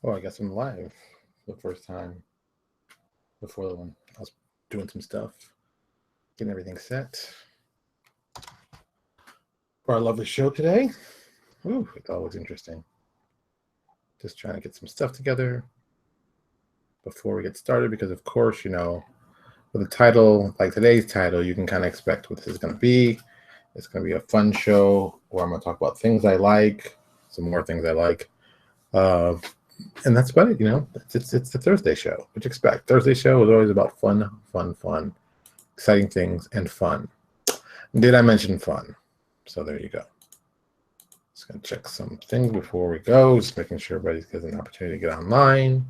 Oh, I guess I'm live for the first time. Before the one, I was doing some stuff, getting everything set for our lovely show today. Ooh, it's always interesting. Just trying to get some stuff together before we get started, because of course, you know, with a title like today's title, you can kind of expect what this is going to be. It's going to be a fun show where I'm going to talk about things I like, some more things I like. And that's about it, you know. It's the Thursday show. What you expect? Thursday show is always about fun, exciting things, and fun. Did I mention fun? So there you go. Just gonna check some things before we go. Just making sure everybody gets an opportunity to get online.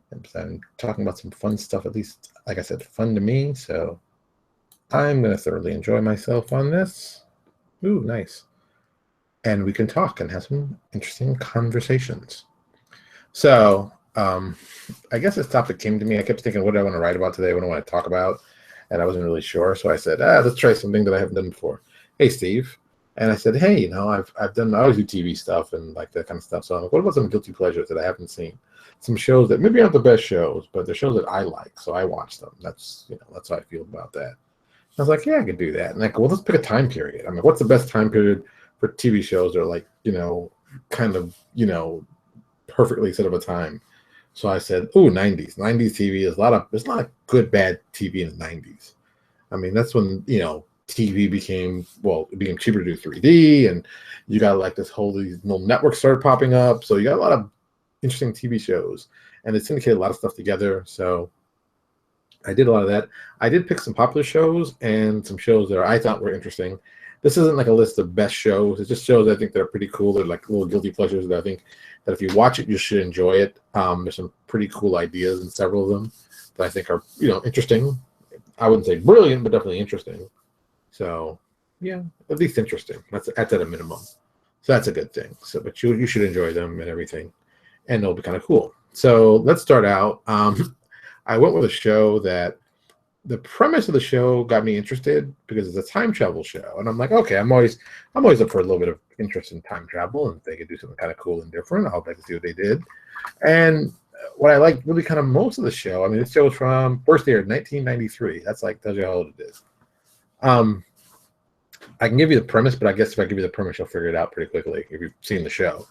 And I'm talking about some fun stuff, at least, like I said, fun to me. So I'm gonna thoroughly enjoy myself on this. Ooh, nice. And we can talk and have some interesting conversations. So I guess this topic came to me. I kept thinking, what do I want to write about today? What do I want to talk about? And I wasn't really sure. So I said, let's try something that I haven't done before. Hey, Steve. And I said, hey, you know, I always do TV stuff and like that kind of stuff. So I'm like, what about some guilty pleasures that I haven't seen? Some shows that maybe aren't the best shows, but they're shows that I like. So I watch them. That's how I feel about that. I was like, yeah, I can do that. And I go, well, let's pick a time period. I'm like, what's the best time period for TV shows that are like, kind of, perfectly set of a time? So I said, ooh, 90s. 90s TV is there's a lot of good, bad TV in the 90s. I mean, that's when, TV became cheaper to do 3D, and you got like these little networks started popping up. So you got a lot of interesting TV shows, and it syndicated a lot of stuff together. So I did a lot of that. I did pick some popular shows and some shows that I thought were interesting. This isn't like a list of best shows. It's just shows I think that are pretty cool. They're like little guilty pleasures that I think that if you watch it, you should enjoy it. There's some pretty cool ideas in several of them that I think are, interesting. I wouldn't say brilliant, but definitely interesting. So, yeah, at least interesting. That's at a minimum. So that's a good thing. So, but you should enjoy them and everything, and it'll be kind of cool. So let's start out. I went with a show that the premise of the show got me interested because it's a time travel show, and I'm like, okay, I'm always up for a little bit of interest in time travel, and if they could do something kind of cool and different, I'll like to see what they did. And what I like really kind of most of the show, I mean, this show is from first aired 1993. That's like tells you how old it is. I can give you the premise, but I guess if I give you the premise, you'll figure it out pretty quickly if you've seen the show.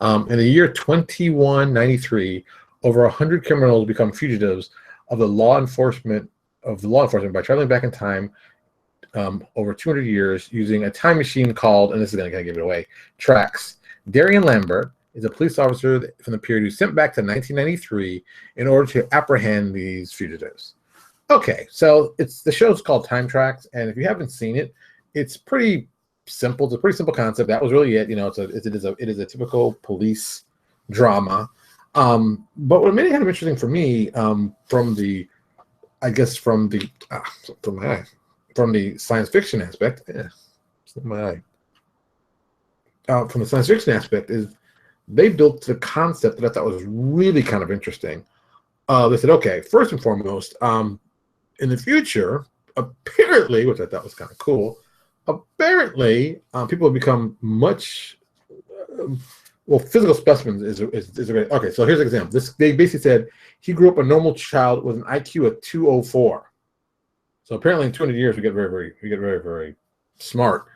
In the year 2193, over 100 criminals become fugitives of the law enforcement by traveling back in time over 200 years using a time machine called, and this is going to give it away, Trax. Darian Lambert is a police officer from the period who's sent back to 1993 in order to apprehend these fugitives. Okay, so the show's called Time Trax, and if you haven't seen it, it's pretty simple. It's a pretty simple concept. That was really it. It is a typical police drama. But what made it kind of interesting for me, from the science fiction aspect, from the science fiction aspect, is they built the concept that I thought was really kind of interesting. They said, okay, first and foremost, in the future, apparently, which I thought was kind of cool, apparently people have become much physical specimens is a great. Okay, so here's an example. They basically said he grew up a normal child with an IQ of 204. So apparently in 200 years we get very, very smart.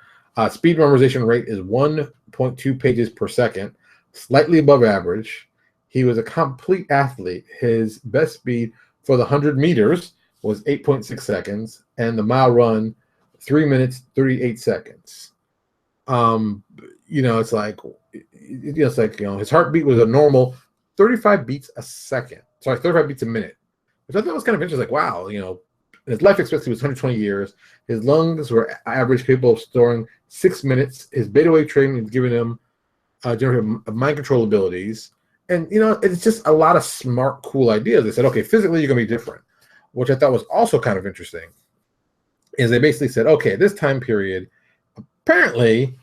Speed memorization rate is 1.2 pages per second, slightly above average. He was a complete athlete. His best speed for the 100 meters was 8.6 seconds, and the mile run 3 minutes 38 seconds. It's like his heartbeat was a normal 35 beats a second. Sorry, 35 beats a minute, which I thought was kind of interesting. Like, wow, his life expectancy was 120 years. His lungs were average, capable of storing 6 minutes. His beta wave training is giving him mind control abilities, and it's just a lot of smart, cool ideas. They said, okay, physically you're gonna be different, which I thought was also kind of interesting. Is they basically said, okay, this time period, apparently,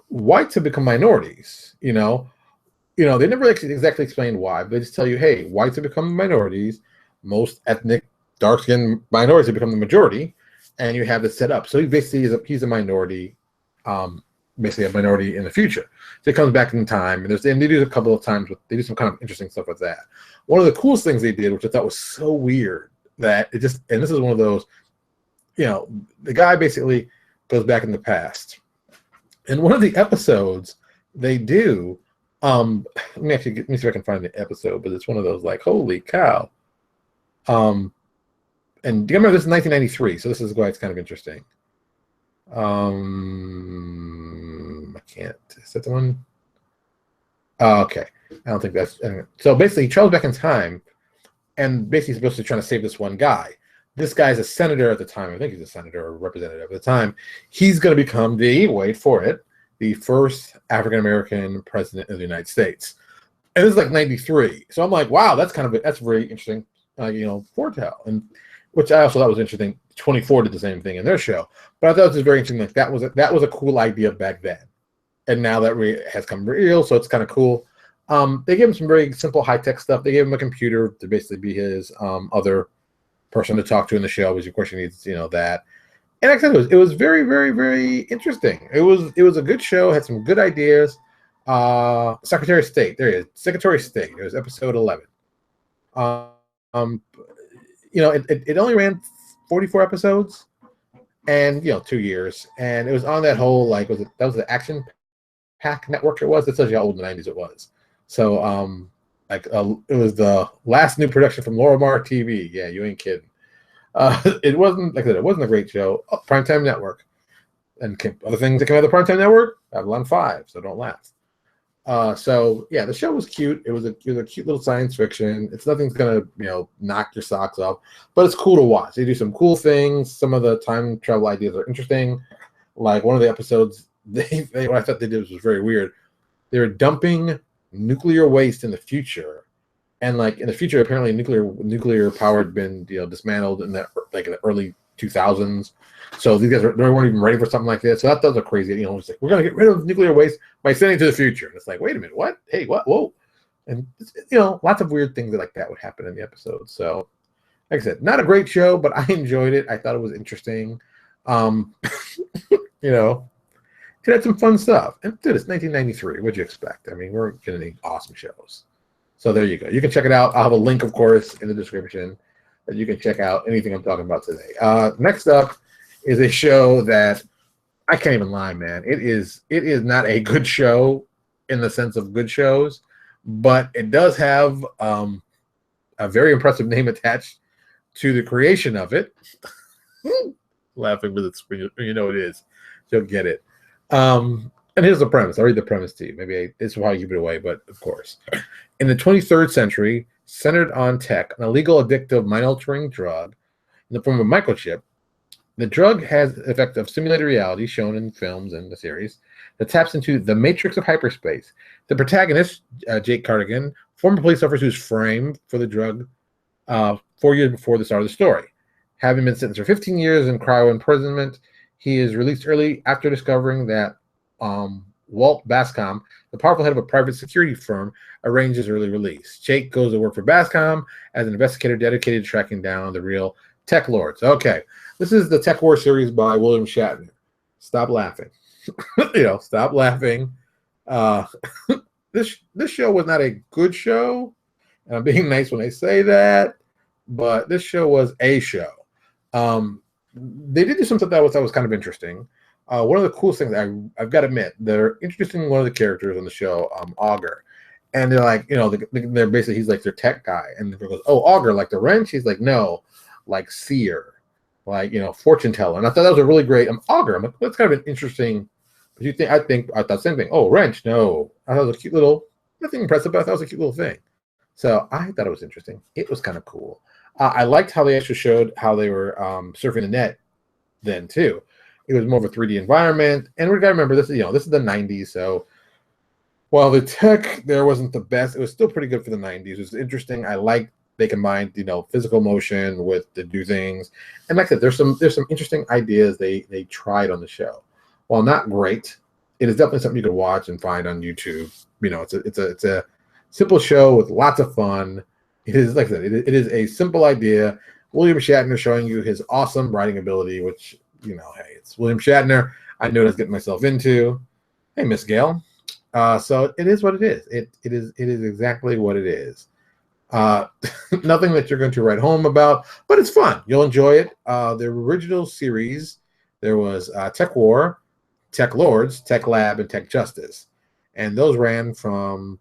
whites have become minorities. They never exactly explained why, but they just tell you, hey, whites have become minorities. Most ethnic dark-skinned minorities have become the majority, and you have this set up. So he basically he's a minority basically a minority in the future. So it comes back in time, and they do a couple of times. They do some kind of interesting stuff with that. One of the coolest things they did, which I thought was so weird, that it just, and this is one of those, the guy basically goes back in the past. In one of the episodes, they do. Let me see if I can find the episode, but it's one of those like, holy cow. And do you remember this is 1993? So this is why it's kind of interesting. I can't. Is that the one? Oh, okay. I don't think that's. So basically, he travels back in time, and basically supposed to try to save this one guy. This guy's a senator at the time. I think he's a senator or representative at the time. He's going to become wait for it, the first African-American president of the United States. And this is like 93. So I'm like, wow, that's very interesting, foretell. And which I also thought was interesting. 24 did the same thing in their show. But I thought it was very interesting. Like that was a cool idea back then. And now that has come real, so it's kind of cool. They gave him some very simple high-tech stuff. They gave him a computer to basically be his other person to talk to in the show, which of course he needs, that. And like I said, it was very, very, very interesting. It was a good show, had some good ideas. Secretary of State, there he is. Secretary of State. It was episode 11. It only ran 44 episodes, and 2 years, and it was on that whole that was the Action Pack network. That tells you how old in the 90s it was. So it was the last new production from Lorimar TV. Yeah, you ain't kidding. It wasn't, like I said, it wasn't a great show. Primetime Network. And other things that came out of the Primetime Network, Babylon 5, so don't laugh. So yeah, the show was cute. It was a cute little science fiction. It's nothing's gonna, knock your socks off, but it's cool to watch. They do some cool things. Some of the time travel ideas are interesting. Like one of the episodes, what I thought they did was very weird. They were dumping nuclear waste in the future, and like in the future, apparently nuclear power had been dismantled in the early 2000s. So these guys they weren't even ready for something like this. So that was a crazy. It's like we're gonna get rid of nuclear waste by sending it to the future. And it's like, wait a minute, what? Hey, what? Whoa! And lots of weird things like that would happen in the episode. So, like I said, not a great show, but I enjoyed it. I thought it was interesting. It had some fun stuff. And dude, it's 1993. What'd you expect? I mean, we're getting awesome shows. So there you go. You can check it out. I'll have a link, of course, in the description that you can check out anything I'm talking about today. Next up is a show that I can't even lie, man. It is not a good show in the sense of good shows, but it does have a very impressive name attached to the creation of it. Laughing with it's it is. You'll get it. And here's the premise. I'll read the premise to you. Maybe this is how I give it away, but of course. In the 23rd century, centered on tech, an illegal addictive mind-altering drug in the form of a microchip. The drug has the effect of simulated reality shown in films and the series that taps into the matrix of hyperspace. The protagonist, Jake Cardigan, former police officer who's framed for the drug 4 years before the start of the story. Having been sentenced for 15 years in cryo imprisonment, he is released early after discovering that Walt Bascom, the powerful head of a private security firm, arranged his early release. Jake goes to work for Bascom as an investigator dedicated to tracking down the real tech lords. Okay, this is the Tech War series by William Shatner. Stop laughing. Stop laughing. This show was not a good show, and I'm being nice when I say that, but this show was a show. They did do something that was kind of interesting. One of the coolest things I've got to admit, they're introducing one of the characters on the show, Augur, and they're like, they're basically he's like their tech guy, and he goes, "Oh, Augur, like the wrench?" He's like, "No, like seer, like fortune teller." And I thought that was a really great Augur. I'm like, that's kind of an interesting. But I thought the same thing. Oh, wrench? No, I thought it was a cute little, nothing impressive, but I thought it was a cute little thing. So I thought it was interesting. It was kind of cool. I liked how they actually showed how they were surfing the net then too. It was more of a 3D environment, and we got to remember this. This is the 90s, so while the tech there wasn't the best, it was still pretty good for the 90s. It was interesting. I liked they combined physical motion with the do things, and like I said, there's some interesting ideas they tried on the show. While not great, it is definitely something you could watch and find on YouTube. It's a simple show with lots of fun. It is, like I said, it is a simple idea. William Shatner showing you his awesome writing ability, which, hey, it's William Shatner. I know what I was getting myself into. Hey, Miss Gail. So it is what it is. It is exactly what it is. Uh, Nothing that you're going to write home about, but it's fun. You'll enjoy it. The original series, there was Tech War, Tech Lords, Tech Lab, and Tech Justice, and those ran from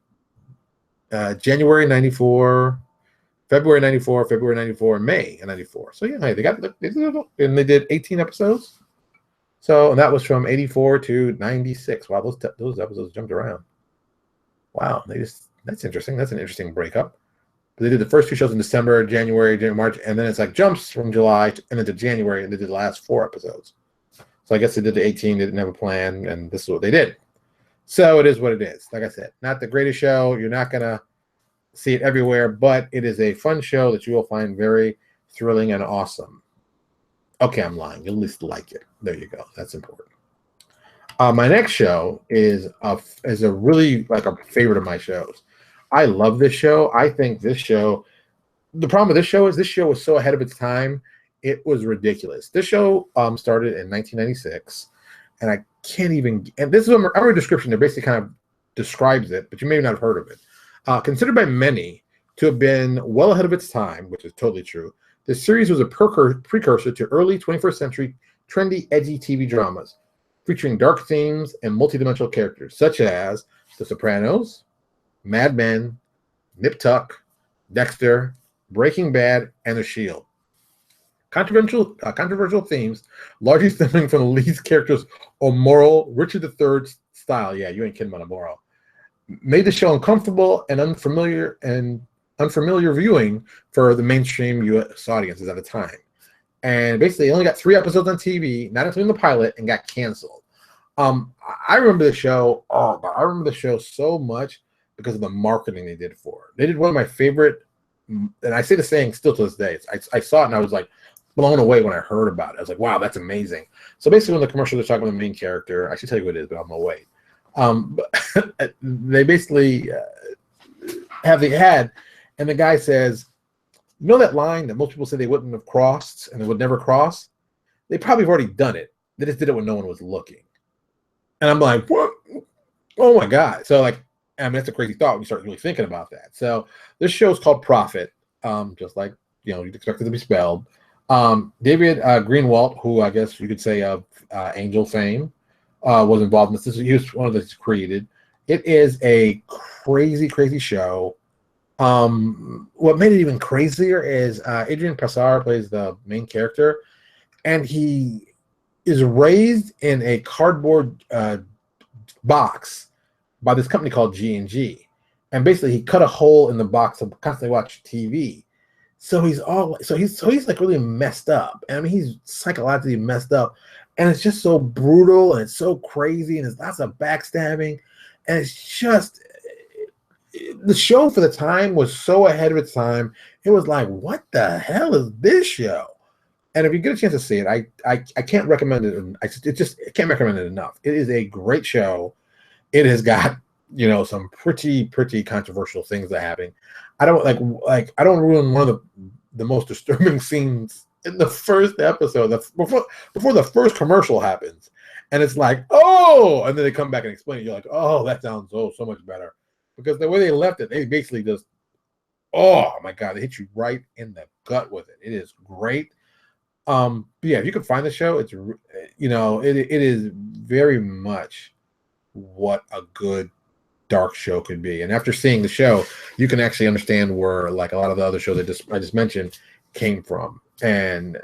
January '94, February '94, February '94, and May of '94. So yeah, hey, and they did 18 episodes. So and that was from '84 to '96. Wow, those episodes jumped around. Wow, that's interesting. That's an interesting breakup. But they did the first two shows in December, January, March, and then it's like jumps from July and into January, and they did the last 4 episodes. So I guess they did the 18. They didn't have a plan, and this is what they did. So it is what it is. Like I said, not the greatest show. You're not gonna see it everywhere, but it is a fun show that you will find very thrilling and awesome. Okay, I'm lying. You'll at least like it. There you go. That's important. My next show is a really like a favorite of my shows. I love this show. I think this show. The problem with this show was so ahead of its time. It was ridiculous. This show started in 1996, and I can't even. And this is our description that basically kind of describes it, but you may not have heard of it. Considered by many to have been well ahead of its time, which is totally true. The series was a precursor to early 21st century trendy, edgy TV dramas, featuring dark themes and multidimensional characters such as The Sopranos, Mad Men, Nip Tuck, Dexter, Breaking Bad, and The Shield. Controversial themes, largely stemming from the lead character's immoral Richard III style. Yeah, you ain't kidding about immoral. Made the show uncomfortable and unfamiliar viewing for the mainstream U.S. audiences at the time. And basically, it only got 3 episodes on TV, not including the pilot, and got canceled. I remember the show. Oh, I remember the show so much because of the marketing they did for it. They did one of my favorite, and I say the saying still to this day. I saw it and I was like blown away when I heard about it. I was like, wow, that's amazing. So basically, when the commercial they're talking about the main character, I should tell you who it is, but I'm gonna wait. But they basically have the ad, and the guy says, "You know that line that most people say they wouldn't have crossed and they would never cross? They probably have already done it. They just did it when no one was looking." And I'm like, what? Oh my God. So like, I mean, that's a crazy thought when you start really thinking about that. So this show is called Prophet, just like, you'd expect it to be spelled. David Greenwalt, who I guess you could say of Angel fame, was involved in this. He was one of those created. It is a crazy, crazy show. What made it even crazier is Adrian Passar plays the main character, and he is raised in a cardboard box by this company called G&G. And basically he cut a hole in the box to constantly watch TV. So he's like really messed up. And I mean, he's psychologically messed up. And it's just so brutal and it's so crazy and there's lots of backstabbing. And it's just, the show for the time was so ahead of its time. It was like, what the hell is this show? And if you get a chance to see it, I can't recommend it. I can't recommend it enough. It is a great show. It has got some pretty controversial things that happen. I don't I don't ruin one of the most disturbing scenes in the first episode before the first commercial happens, and it's like, oh, and then they come back and explain it. You're like, oh, that sounds so much better, because the way they left it, they basically just, oh my God, they hit you right in the gut with it. It is great. But yeah, if you can find the show, it's it is very much what a good dark show could be. And after seeing the show, you can actually understand where like a lot of the other shows I just mentioned came from. And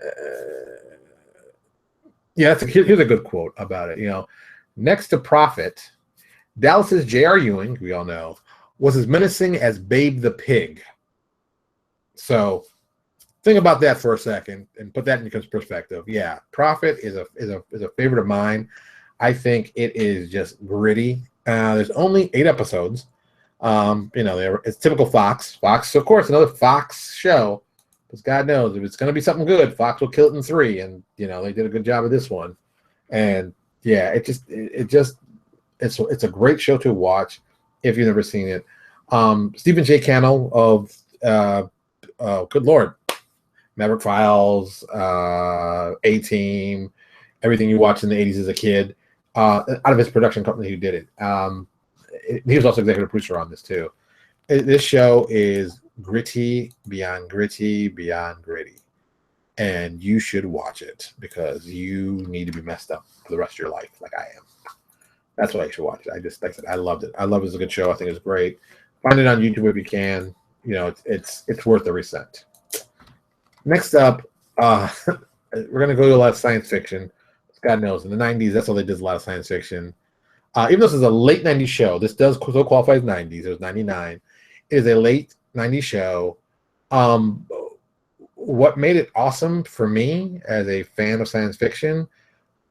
yeah, here's a good quote about it. Next to Prophet, Dallas's J.R. Ewing, we all know, was as menacing as Babe the Pig. So think about that for a second and put that into perspective. Yeah, Prophet is a favorite of mine. I think it is just gritty. There's only 8 episodes. It's typical Fox. Fox, of course, another Fox show. Because God knows if it's going to be something good, Fox will kill it in 3. And they did a good job of this one. And yeah, it's a great show to watch if you've never seen it. Stephen J. Cannell of good Lord, Maverick Files, A-Team, everything you watched in the 80s as a kid. out of his production company who did it. He was also executive producer on this too. This show is gritty beyond gritty beyond gritty, and you should watch it because you need to be messed up for the rest of your life, like I am. That's why you should watch it. Like I said, I loved it. I love it. It's a good show. I think it's great. Find it on YouTube if you can. You know, it's worth every cent. Next up, we're gonna go to a lot of science fiction. God knows, in the 90s, that's all they did, a lot of science fiction. Even though this is a late 90s show, this does still qualify as 90s. It was 99. It is a late 90s show. What made it awesome for me as a fan of science fiction,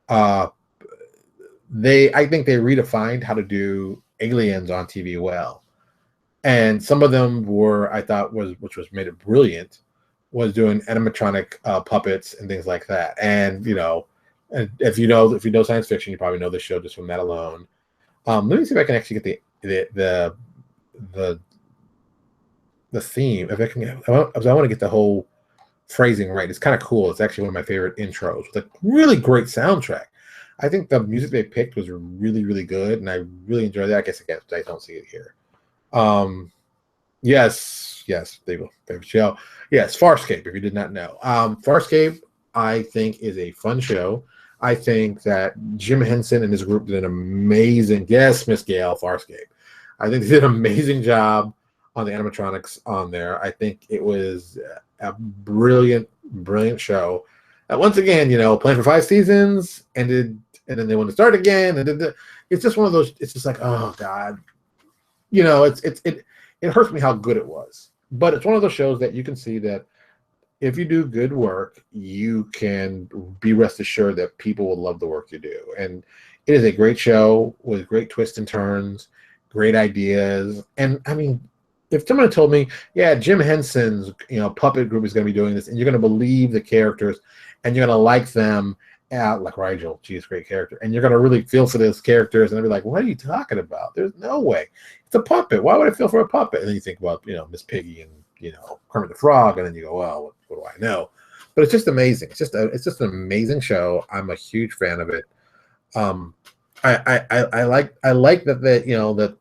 I think they redefined how to do aliens on TV well. And some of them were, I thought, which made it brilliant, was doing animatronic puppets and things like that. And, you know, and if you know science fiction, you probably know this show just from that alone. Let me see if I can actually get the theme. If I can, I want to get the whole phrasing right. It's kind of cool. It's actually one of my favorite intros. It's a really great soundtrack. I think the music they picked was really, really good, and I really enjoyed that. I guess I don't see it here. Yes, they will. Favorite show. Yes, Farscape. If you did not know, Farscape, I think, is a fun show. I think that Jim Henson and his group did an amazing. Yes, Miss Gale, Farscape. I think they did an amazing job on the animatronics on there. I think it was a brilliant, brilliant show. Once again, you know, planned for 5 seasons, ended, and then they want to start again. And it's just one of those. It's just like, oh God, you know, it hurts me how good it was. But it's one of those shows that you can see that if you do good work, you can be rest assured that people will love the work you do. And it is a great show with great twists and turns, great ideas. And I mean, if someone told me, yeah, Jim Henson's, you know, puppet group is going to be doing this, and you're going to believe the characters, and you're going to like them, like Rigel, geez, great character, and you're going to really feel for those characters, and they'll be like, what are you talking about? There's no way. It's a puppet. Why would I feel for a puppet? And then you think about, you know, Miss Piggy and, you know, Kermit the Frog, and then you go, well, what do I know? But it's just amazing. It's just an amazing show. I'm a huge fan of it. I like that you know, that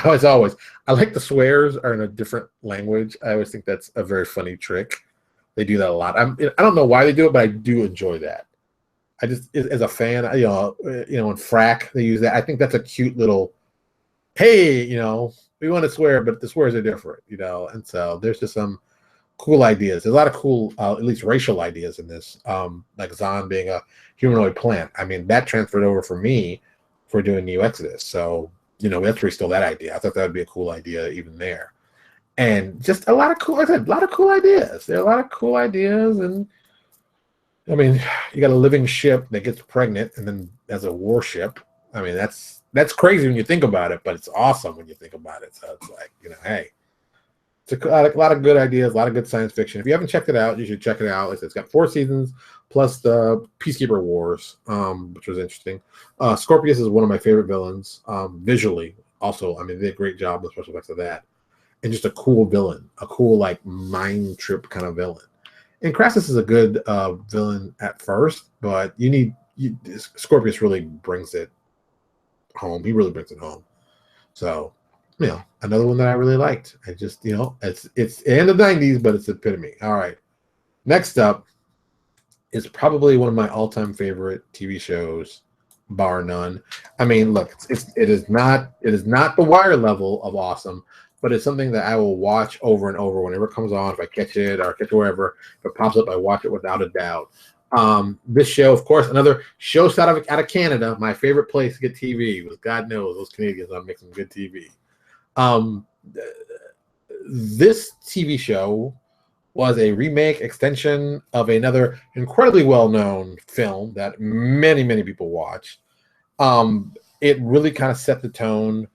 as always, I like the swears are in a different language. I always think that's a very funny trick. They do that a lot. I don't know why they do it, but I do enjoy that. I just, as a fan, you know, in Frack they use that. I think that's a cute little, hey, you know, we want to swear, but the swears are different, you know. And so there's just some cool ideas. There's a lot of cool, at least racial ideas in this, like Zahn being a humanoid plant. I mean, that transferred over for me for doing New Exodus. So, you know, that's where we stole that idea. I thought that would be a cool idea even there. And just a lot of cool, like I said, a lot of cool ideas. There are a lot of cool ideas. And I mean, you got a living ship that gets pregnant and then has a warship. I mean, that's crazy when you think about it, but it's awesome when you think about it. So it's like, you know, hey, it's a lot of good ideas, a lot of good science fiction. If you haven't checked it out, you should check it out. It's got 4 seasons plus the Peacekeeper Wars, which was interesting. Scorpius is one of my favorite villains. Visually, also, I mean, they did a great job with special effects of that. And just a cool villain, a cool, like, mind trip kind of villain. And Crassus is a good villain at first, but Scorpius really brings it home. He really brings it home. So, you know, another one that I really liked. I just, you know, it's in the 90s, but it's the epitome. All right. Next up is probably one of my all-time favorite TV shows, bar none. I mean, look, it is not the Wire level of awesome, but it's something that I will watch over and over whenever it comes on. If I catch it or catch it wherever, if it pops up, I watch it without a doubt. This show, of course, another show out of Canada, my favorite place to get TV. Because God knows those Canadians are making some good TV. This TV show was a remake extension of another incredibly well-known film that many, many people watched. It really kind of set the tone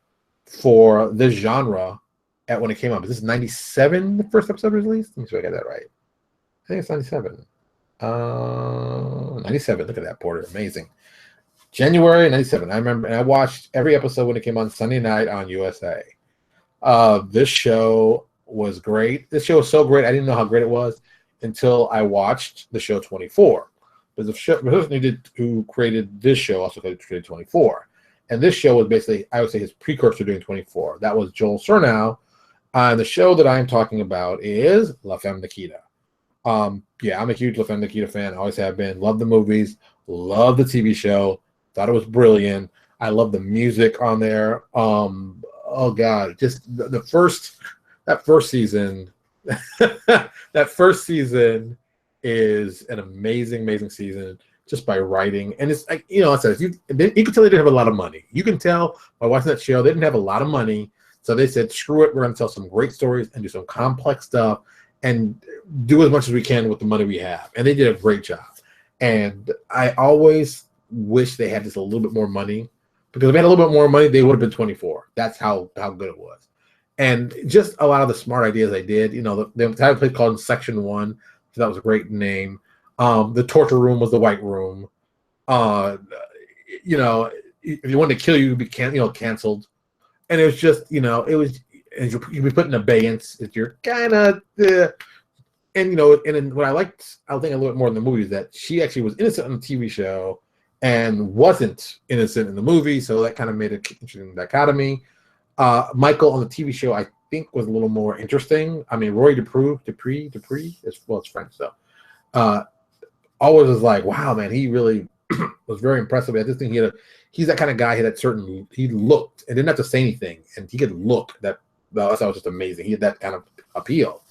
for this genre when it came out. Is this 97 the first episode was released? Let me see if I got that right. I think it's 97. 97. Look at that, Porter. Amazing. January 97. I remember, and I watched every episode when it came on Sunday night on USA. This show was great. This show was so great, I didn't know how great it was until I watched the show 24. But the person who created this show also created 24. And this show was basically, I would say, his precursor doing 24. That was Joel Surnow. And the show that I'm talking about is La Femme Nikita. Yeah, I'm a huge La Femme Nikita fan. Always have been. Love the movies. Love the TV show. Thought it was brilliant. I love the music on there. Oh God, just that first season. That first season is an amazing season just by writing. And it's like, I said, you can tell they didn't have a lot of money. You can tell by watching that show they didn't have a lot of money. So they said, screw it, we're going to tell some great stories and do some complex stuff and do as much as we can with the money we have. And they did a great job. And I always wish they had just a little bit more money, because if they had a little bit more money, they would have been 24. That's how good it was. And just a lot of the smart ideas they did. The title place called Section 1. So that was a great name. The torture room was the White Room. If you wanted to kill you, you'd be canceled. And it was just, you'd be put in abeyance if you're kind of, and then what I liked, I think a little bit more in the movie is that she actually was innocent on the TV show and wasn't innocent in the movie. So that kind of made an interesting dichotomy. Michael on the TV show, I think, was a little more interesting. I mean, Roy Dupree, it's French, so always was like, wow, man, he really was very impressive. I just think he's that kind of guy. He looked and didn't have to say anything, and he could look. That was just amazing. He had that kind of appeal.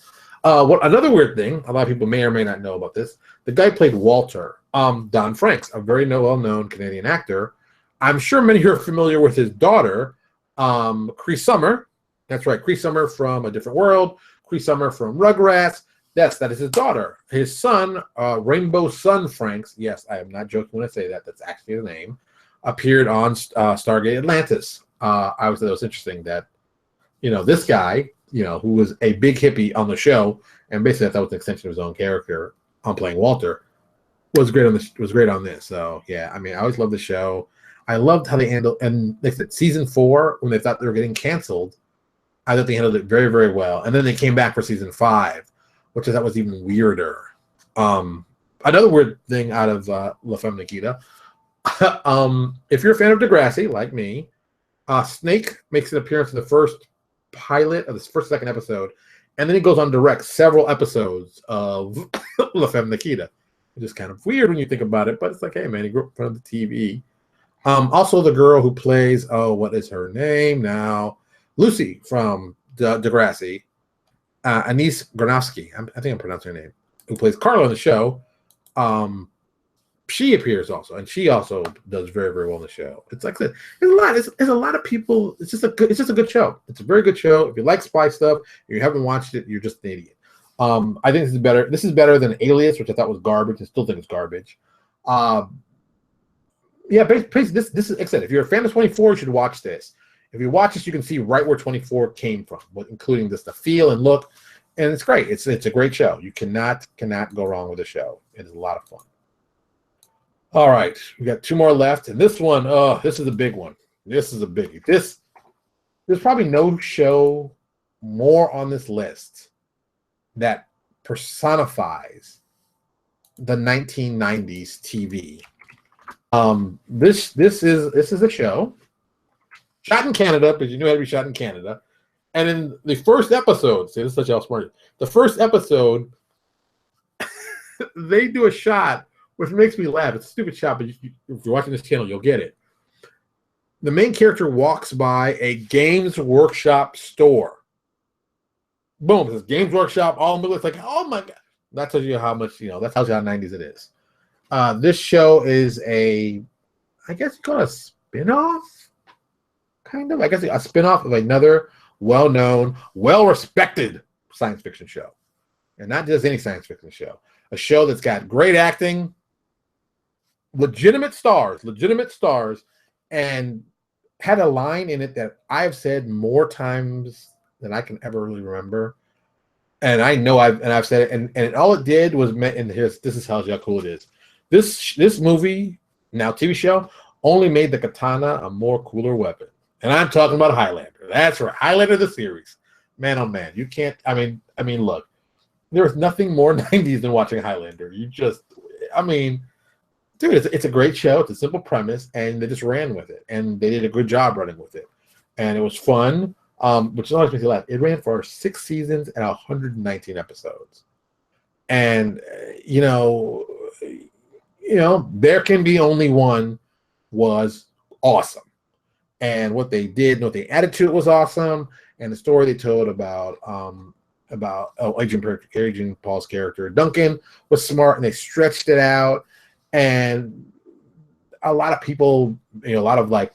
Another weird thing, a lot of people may or may not know about this. The guy played Walter, Don Franks, a very well-known Canadian actor. I'm sure many of you are familiar with his daughter, Cree Summer. That's right, Cree Summer from A Different World, Cree Summer from Rugrats. That is his daughter. His son, Rainbow Sun Franks, yes, I am not joking when I say that, that's actually the name, appeared on Stargate Atlantis. I always thought it was interesting that, this guy, who was a big hippie on the show, and basically I thought was an extension of his own character on playing Walter, was great on this. So yeah, I mean, I always loved the show. I loved how they handled, and they said season 4, when they thought they were getting canceled, I thought they handled it very, very well. And then they came back for season 5, which I thought was even weirder. Another weird thing out of La Femme Nikita, if you're a fan of Degrassi, like me, Snake makes an appearance in the first pilot of the second episode, and then he goes on to direct several episodes of La Femme Nikita. Which is kind of weird when you think about it, but it's like, hey, man, he grew up in front of the TV. Also, the girl who plays, what is her name now? Lucy from Degrassi, Anise Granovsky, I think I'm pronouncing her name, who plays Carla on the show. She appears also, and she also does very, very well in the show. It's like there's a lot of people. It's just a good show. It's a very good show. If you like spy stuff, if you haven't watched it, you're just an idiot. I think this is better. This is better than Alias, which I thought was garbage. I still think it's garbage. Yeah, basically, this is, like I said, if you're a fan of 24, you should watch this. If you watch this, you can see right where 24 came from, including the feel and look, and it's great. It's a great show. You cannot go wrong with the show. It is a lot of fun. All right, we got 2 more left, and this one, this is a big one. This is a biggie. There's probably no show more on this list that personifies the 1990s TV. This is a show shot in Canada, because you knew it had to be shot in Canada. And in the first episode, see, this is such how smart. The first episode, they do a shot which makes me laugh. It's a stupid shot, but if you're watching this channel, you'll get it. The main character walks by a Games Workshop store. Boom, it says Games Workshop, all in the middle. It's like, oh my God. That tells you how much, that tells you how 90s it is. This show is I guess you call it a spin-off, kind of. I guess a spin-off of another well-known, well-respected science fiction show. And not just any science fiction show. A show that's got great acting, legitimate stars, and had a line in it that I've said more times than I can ever really remember. And I know I've said it, and all it did was this is how cool it is. This movie, now TV show, only made the katana a more cooler weapon. And I'm talking about Highlander. That's right, Highlander the series. Man, oh man, you can't. I mean, look, there's nothing more 90s than watching Highlander. Dude, it's a great show. It's a simple premise, and they just ran with it, and they did a good job running with it, and it was fun. Which always makes you laugh. It ran for 6 seasons and 119 episodes, and there can be only one was awesome, and what they did and what they added to it was awesome, and the story they told about Agent Paul's character Duncan was smart, and they stretched it out. And a lot of people, a lot of like,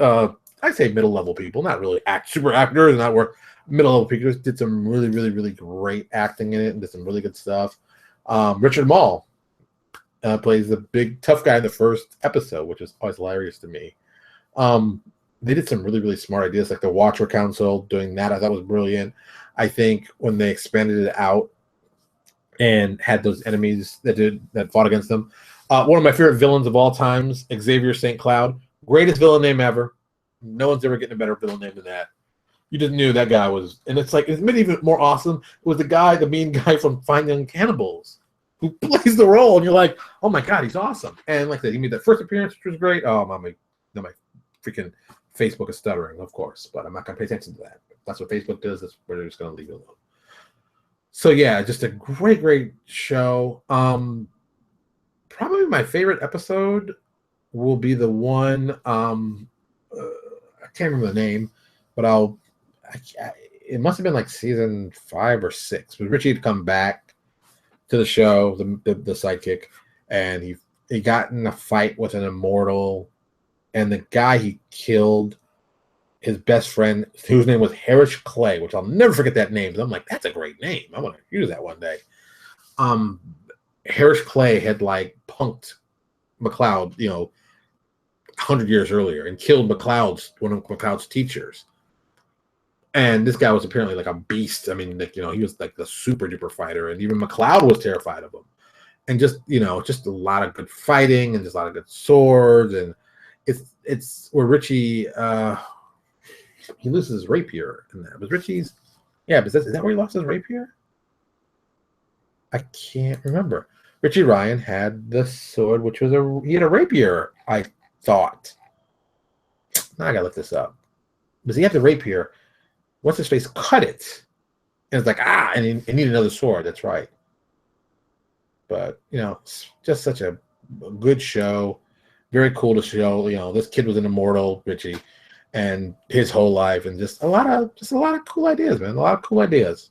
I'd say middle-level people, not really super actors, not work, middle-level people, did some really, really, really great acting in it and did some really good stuff. Richard Mall plays the big tough guy in the first episode, which is always hilarious to me. They did some really, really smart ideas, like the Watcher Council doing that. I thought was brilliant. I think when they expanded it out and had those enemies that fought against them. One of my favorite villains of all times, Xavier St. Cloud. Greatest villain name ever. No one's ever getting a better villain name than that. You just knew that guy was, and it's made even more awesome. It was the mean guy from Fine Young Cannibals, who plays the role, and you're like, oh my god, he's awesome. And like that, he made that first appearance, which was great. Oh my freaking Facebook is stuttering, of course, but I'm not gonna pay attention to that. That's what Facebook does. That's where they're just gonna leave it alone. So yeah, just a great, great show. Probably my favorite episode will be the one. I can't remember the name, but it must have been like season 5 or 6. But Richie had come back to the show, the sidekick, and he got in a fight with an immortal, and the guy he killed, his best friend, whose name was Harris Clay, which I'll never forget that name. I'm like, that's a great name. I want to use that one day. Harris Clay had like punked McCloud, 100 years earlier, and killed one of McCloud's teachers. And this guy was apparently like a beast. I mean, he was like the super duper fighter, and even McCloud was terrified of him. And just a lot of good fighting and just a lot of good swords. And it's where Richie he loses his rapier in that. Was Richie's? Yeah, but is that where he lost his rapier? I can't remember. Richie Ryan had the sword, which was he had a rapier, I thought. Now I gotta look this up. Because he had the rapier. What's his face? Cut it. And it's like, and he needed another sword. That's right. But, it's just such a good show. Very cool to show. This kid was an immortal, Richie, and his whole life, and just a lot of cool ideas, man. A lot of cool ideas.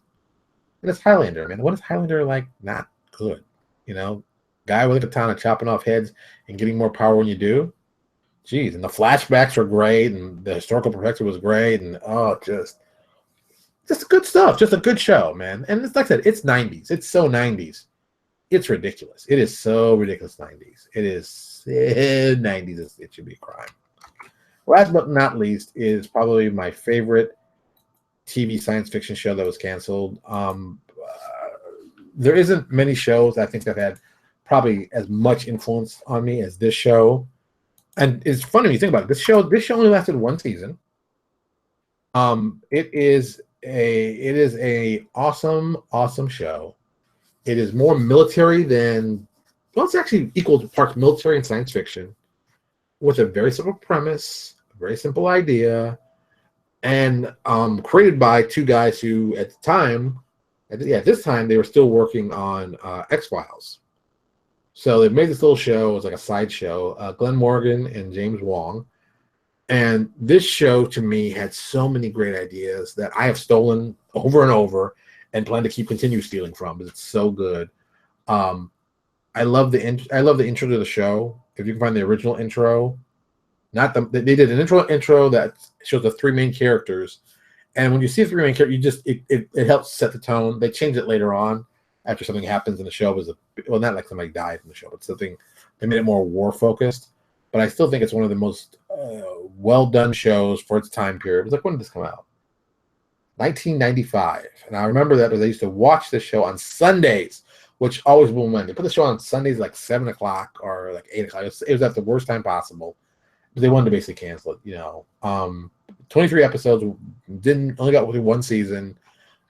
And it's Highlander, man. What is Highlander like? Not good. Guy with a katana chopping off heads and getting more power when you do. Jeez, and the flashbacks were great, and the historical perspective was great, and just good stuff. Just a good show, man. And it's like I said, it's 90s. It's so 90s. It's ridiculous. It is so ridiculous 90s. It is 90s. It should be a crime. Last but not least is probably my favorite TV science fiction show that was canceled. There isn't many shows I think that had probably as much influence on me as this show. And it's funny when you think about it. This show only lasted 1 season. It is a awesome show. It is more military than, well, it's actually equal to parts military and science fiction, with a very simple premise, a very simple idea, and created by 2 guys who at this time they were still working on X-Files. So they made this little show. It was like a side show. Glenn Morgan and James Wong. And this show, to me, had so many great ideas that I have stolen over and over and plan to continue stealing from, because it's so good. I love the intro to the show. If you can find the original intro, they did an intro that shows the 3 main characters, and when you see the 3 main characters, it helps set the tone. They change it later on after something happens in the show. Not like somebody died in the show, but something, they made it more war focused. But I still think it's one of the most well done shows for its time period. It was like, when did this come out? 1995. And I remember that because I used to watch this show on Sundays, which always blew my mind. They put the show on Sundays like 7 o'clock or like 8 o'clock. It was at the worst time possible. But they wanted to basically cancel it, 23 episodes, only got through 1 season.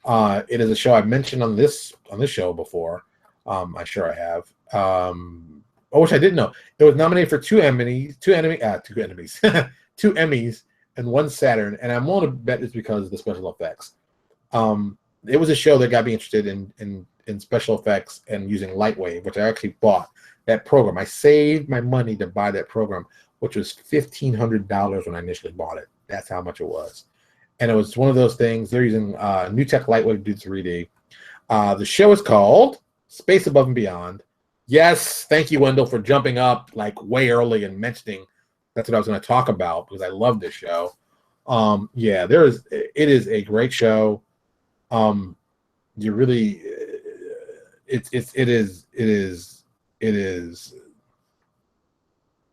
It is a show I've mentioned on this show before. I'm sure I have. which I didn't know. It was nominated for two Emmys, two Emmys, and one Saturn. And I'm willing to bet it's because of the special effects. It was a show that got me interested in special effects and using Lightwave, which I actually bought that program. I saved my money to buy that program, which was $1,500 when I initially bought it. That's how much it was. And it was one of those things. They're using New Tech Lightwave to do 3D. The show is called Space Above and Beyond. Yes, thank you, Wendell, for jumping up like way early and mentioning that's what I was going to talk about because I love this show. Yeah, it is a great show. You really, it is.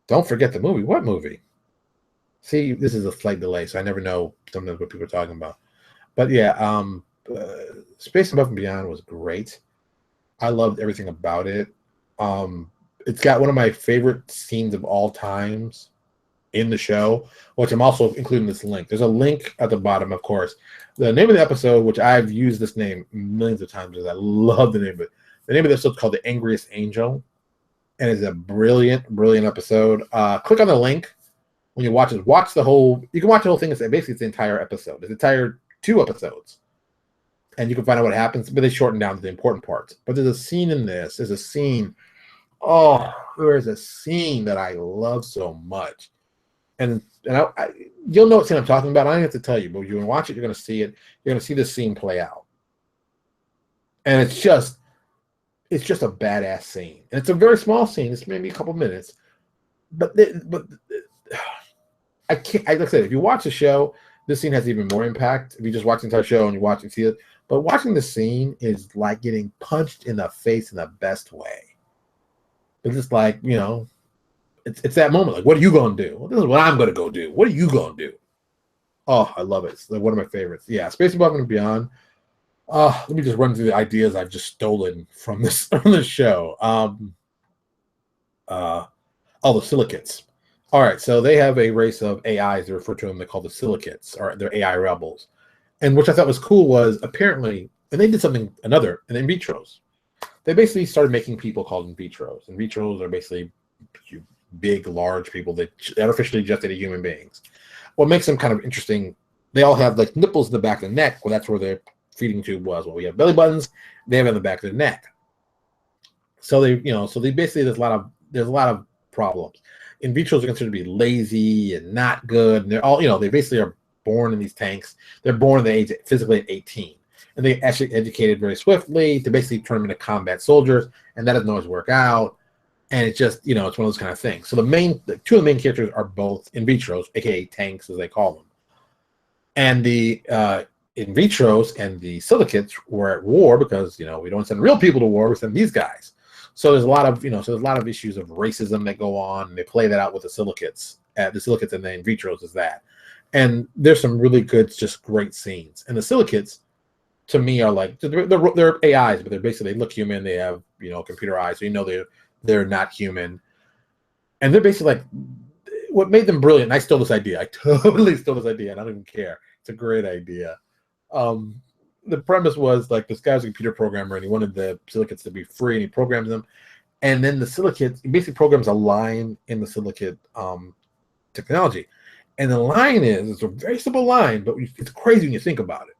Don't forget the movie. What movie? See, this is a slight delay, so I never know sometimes what people are talking about. But yeah, Space Above and Beyond was great. I loved everything about it. It's got one of my favorite scenes of all times in the show, which I'm also including this link. There's a link at the bottom, of course. The name of the episode, which I've used this name millions of times because I love the name of it. The name of the episode is called The Angriest Angel, and it's a brilliant, brilliant episode. Click on the link when you watch it. Watch the whole. You can watch the whole thing. It's basically the entire episode. It's the entire 2 episodes, and you can find out what happens. But they shorten down to the important parts. But there's a scene in this. There's a scene. Oh, there's a scene that I love so much. And you'll know what scene I'm talking about. I don't have to tell you, but when you watch it, you're going to see it. You're going to see this scene play out. And it's just a badass scene. And it's a very small scene. It's maybe a couple minutes. But I can't, like I said, if you watch the show, this scene has even more impact. If you just watch the entire show and you watch and see it. But watching the scene is like getting punched in the face in the best way. It's just like, it's that moment. Like, what are you going to do? Well, this is what I'm going to go do. What are you going to do? Oh, I love it. It's like one of my favorites. Yeah, Space Above and Beyond. Let me just run through the ideas I've just stolen from this show. The Silicates. All right, so they have a race of AIs. They refer to them. They call the Silicates, or they're AI rebels. And which I thought was cool was apparently, and they did something in in vitros. They basically started making people called in vitros. In vitros are basically big, large people that artificially gestated human beings. What makes them kind of interesting, they all have like nipples in the back of the neck. Well, that's where their feeding tube was. Well, we have belly buttons. They have it in the back of the neck. So they basically there's a lot of problems. In vitros are considered to be lazy and not good. And they're all, they basically are born in these tanks. They're born at the age physically at 18. And they actually educated very swiftly to basically turn them into combat soldiers. And that doesn't always work out. And it's just, it's one of those kind of things. So the 2 of the main characters are both in vitros, aka tanks as they call them. And the in vitros and the silicates were at war because, we don't send real people to war, we send these guys. So there's a lot of, issues of racism that go on, and they play that out with the silicates. The silicates and the in vitros is that. And there's some really good, just great scenes. And the silicates, to me, are like, they're AIs, but they look human. They have, computer eyes. So, they're not human. And they're basically like, what made them brilliant, and I stole this idea. I totally stole this idea, and I don't even care. It's a great idea. The premise was like this guy was a computer programmer, and he wanted the silicates to be free, and he programs them. And then the silicates, he basically programs a line in the silicate technology. And the line it's a very simple line, but it's crazy when you think about it.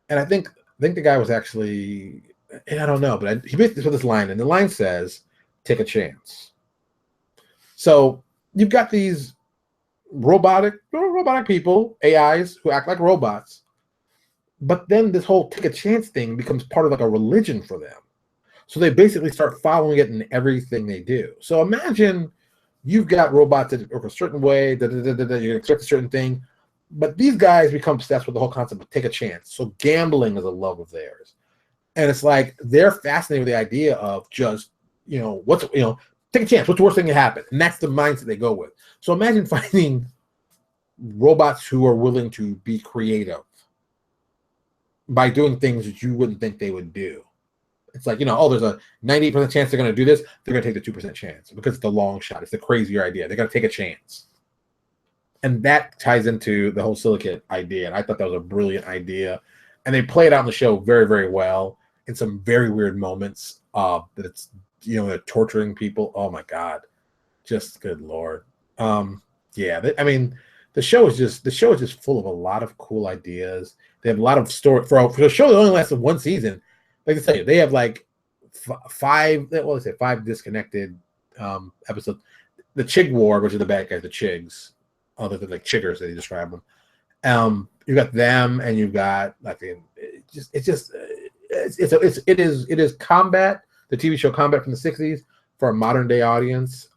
And I think the guy was actually, I don't know, but he basically put this line, and the line says, "Take a chance." So you've got these robotic people, AIs, who act like robots, but then this whole take a chance thing becomes part of like a religion for them. So they basically start following it in everything they do. So imagine you've got robots that work a certain way, you expect a certain thing, but these guys become obsessed with the whole concept of take a chance. So gambling is a love of theirs. And it's like they're fascinated with the idea of just, take a chance. What's the worst thing that happen? And that's the mindset they go with. So imagine finding robots who are willing to be creative by doing things that you wouldn't think they would do. It's like, there's a 98% chance they're going to do this. They're going to take the 2% chance because it's the long shot. It's the crazier idea. They're going to take a chance. And that ties into the whole silicate idea. And I thought that was a brilliant idea. And they play it out in the show very, very well in some very weird moments. they're torturing people. Oh my God, just good Lord. Yeah, I mean, the show is just full of a lot of cool ideas. They have a lot of story for a show that only lasted one season. Like I tell you, they have like five disconnected episodes. The Chig War, which are the bad guys, the Chigs, other than like Chiggers, they describe them. You got them, and you've got like it is Combat, the TV show Combat from the '60s for a modern day audience.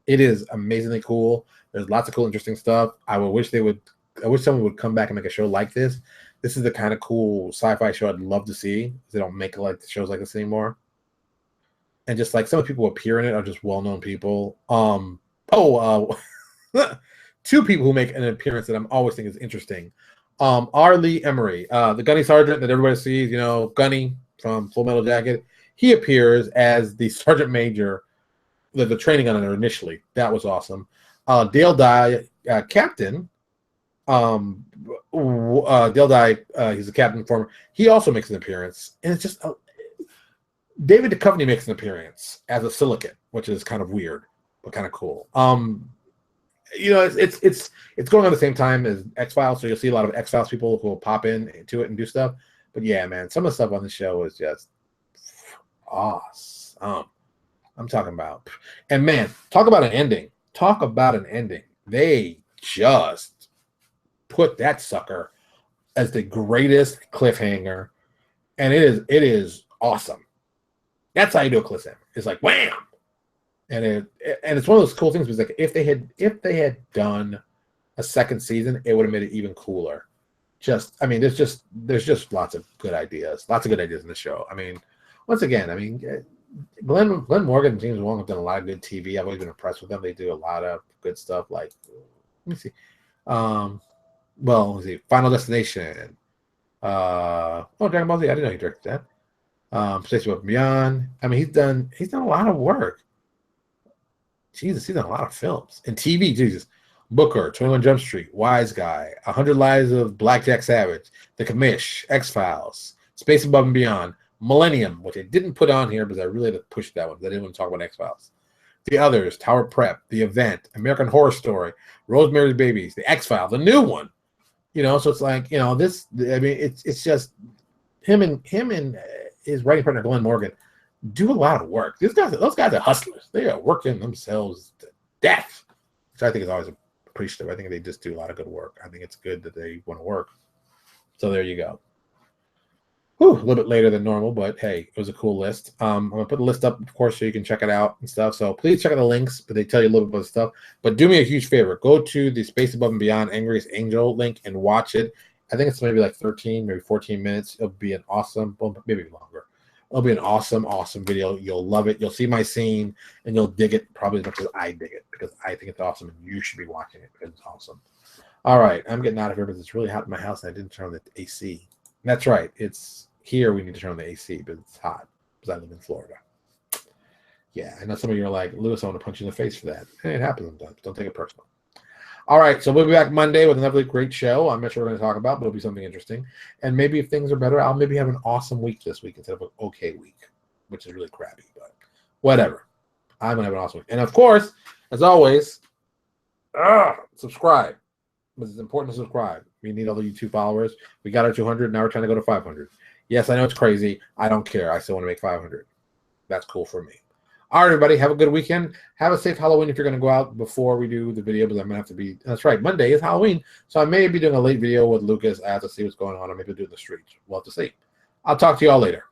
It is amazingly cool. There's lots of cool, interesting stuff. I wish someone would come back and make a show like this. This is the kind of cool sci-fi show I'd love to see. They don't make like shows like this anymore. And just like some of the people who appear in it are just well-known people. Two people who make an appearance that I'm always thinking is interesting. R. Lee Emery, the Gunny Sergeant that everybody sees, Gunny from Full Metal Jacket. He appears as the Sergeant Major, the training on it initially. That was awesome. Dale Dye, Captain. Dale Dye, he's a captain former. He also makes an appearance, and it's just David Duchovny makes an appearance as a silicate, which is kind of weird but kind of cool. It's going on the same time as X-Files, so you'll see a lot of X-Files people who will pop into it and do stuff. But yeah, man, some of the stuff on the show is just awesome. I'm talking about, and man, talk about an ending. They just put that sucker as the greatest cliffhanger, and it is awesome. That's how you do a cliffhanger. It's like wham, and it's one of those cool things. Because like if they had done a second season, it would have made it even cooler. There's just lots of good ideas in the show. I mean, once again, Glenn Morgan and James Wong have done a lot of good TV. I've always been impressed with them. They do a lot of good stuff. Like, let me see. Let's see. Final Destination. Dragon Ball Z. I didn't know he directed that. Space Above and Beyond. He's done a lot of work. Jesus, he's done a lot of films and TV. Jesus, Booker, 21 Jump Street, Wise Guy, 100 Lives of Blackjack Savage, The Commish, X-Files, Space Above and Beyond, Millennium, which I didn't put on here because I really had to push that one because I didn't want to talk about X-Files. The Others, Tower Prep, The Event, American Horror Story, Rosemary's Babies, The X-Files, the new one. So it's like, this. It's just him and his writing partner Glenn Morgan do a lot of work. Those guys are hustlers. They are working themselves to death, which I think is always appreciative. I think they just do a lot of good work. I think it's good that they want to work. So there you go. A little bit later than normal, but hey, it was a cool list. I'm going to put the list up, of course, so you can check it out and stuff. So please check out the links, but they tell you a little bit about the stuff. But do me a huge favor. Go to the Space Above and Beyond Angriest Angel link and watch it. I think it's maybe like 13, maybe 14 minutes. It'll be an awesome, maybe longer. It'll be an awesome, awesome video. You'll love it. You'll see my scene, and you'll dig it probably as much as I dig it because I think it's awesome, and you should be watching it because it's awesome. All right, I'm getting out of here because it's really hot in my house, and I didn't turn on the AC. That's right. It's here we need to turn on the AC, but it's hot because I live in Florida. Yeah, I know some of you are like, Lewis, I want to punch you in the face for that. It happens sometimes. Don't take it personal. All right, so we'll be back Monday with another great show. I'm not sure what we're going to talk about, but it'll be something interesting. And maybe if things are better, I'll maybe have an awesome week this week instead of an okay week, which is really crappy, but whatever. I'm going to have an awesome week. And of course, as always, subscribe. It's important to subscribe. We need all the YouTube followers. We got our 200. Now we're trying to go to 500. Yes, I know it's crazy. I don't care. I still want to make 500. That's cool for me. All right, everybody, have a good weekend. Have a safe Halloween if you're going to go out before we do the video, because I'm going to have to be, that's right, Monday is Halloween, so I may be doing a late video with Lucas. I have to see what's going on. I may be doing the streets. We'll have to see. I'll talk to you all later.